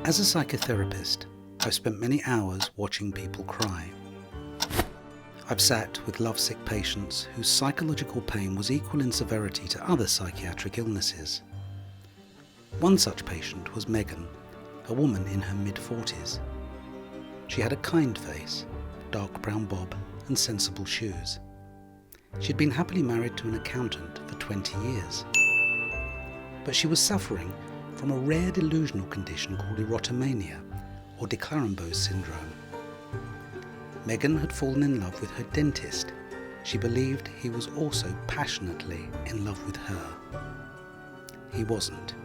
As a psychotherapist, I've spent many hours watching people cry. I've sat with lovesick patients whose psychological pain was equal in severity to other psychiatric illnesses. One such patient was Megan, a woman in her mid-40s. She had a kind face, dark brown bob and sensible shoes. She'd been happily married to an accountant for 20 years. But she was suffering from a rare delusional condition called erotomania, or Declarambeau syndrome. Megan had fallen in love with her dentist. She believed he was also passionately in love with her. He wasn't.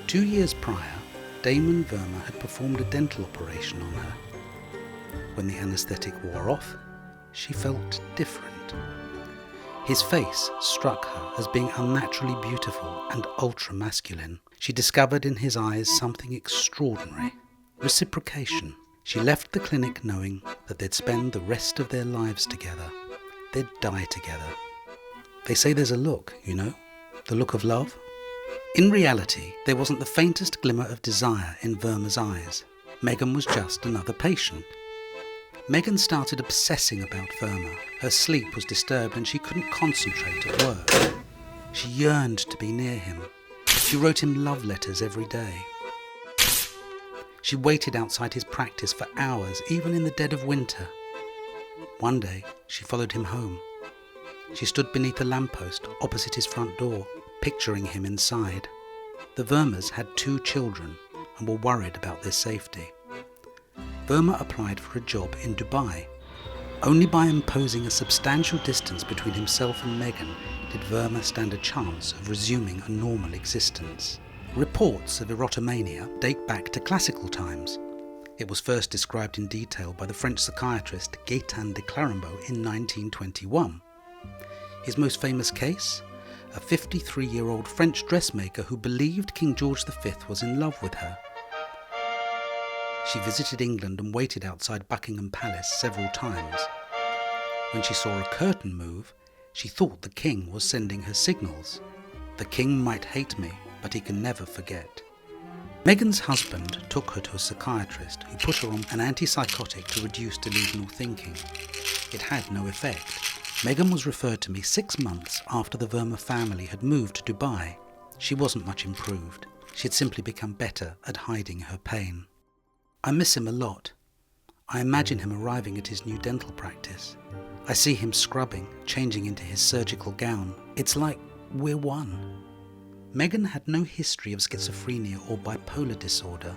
2 years prior, Damon Verma had performed a dental operation on her. When the anaesthetic wore off, she felt different. His face struck her as being unnaturally beautiful and ultra-masculine. She discovered in his eyes something extraordinary. Reciprocation. She left the clinic knowing that they'd spend the rest of their lives together. They'd die together. They say there's a look, you know? The look of love. In reality, there wasn't the faintest glimmer of desire in Verma's eyes. Megan was just another patient. Megan started obsessing about Verma. Her sleep was disturbed and she couldn't concentrate at work. She yearned to be near him. She wrote him love letters every day. She waited outside his practice for hours, even in the dead of winter. One day, she followed him home. She stood beneath a lamppost opposite his front door, picturing him inside. The Vermas had 2 children and were worried about their safety. Verma applied for a job in Dubai. Only by imposing a substantial distance between himself and Megan did Verma stand a chance of resuming a normal existence. Reports of erotomania date back to classical times. It was first described in detail by the French psychiatrist Gaëtan de Clerambault in 1921. His most famous case? A 53-year-old French dressmaker who believed King George V was in love with her. She visited England and waited outside Buckingham Palace several times. When she saw a curtain move, she thought the king was sending her signals. The king might hate me, but he can never forget. Megan's husband took her to a psychiatrist who put her on an antipsychotic to reduce delusional thinking. It had no effect. Megan was referred to me 6 months after the Verma family had moved to Dubai. She wasn't much improved. She had simply become better at hiding her pain. I miss him a lot. I imagine him arriving at his new dental practice. I see him scrubbing, changing into his surgical gown. It's like we're one. Megan had no history of schizophrenia or bipolar disorder.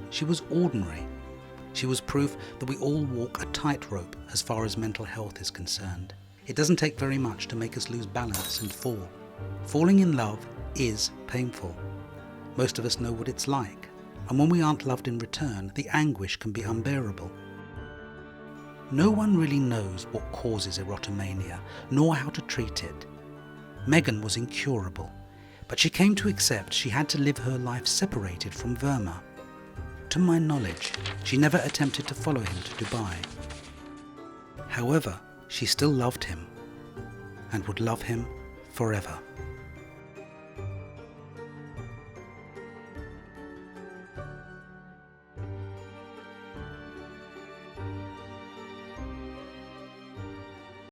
She was ordinary. She was proof that we all walk a tightrope as far as mental health is concerned. It doesn't take very much to make us lose balance and fall. Falling in love is painful. Most of us know what it's like. And when we aren't loved in return, the anguish can be unbearable. No one really knows what causes erotomania, nor how to treat it. Megan was incurable, but she came to accept she had to live her life separated from Verma. To my knowledge, she never attempted to follow him to Dubai. However, she still loved him, and would love him forever.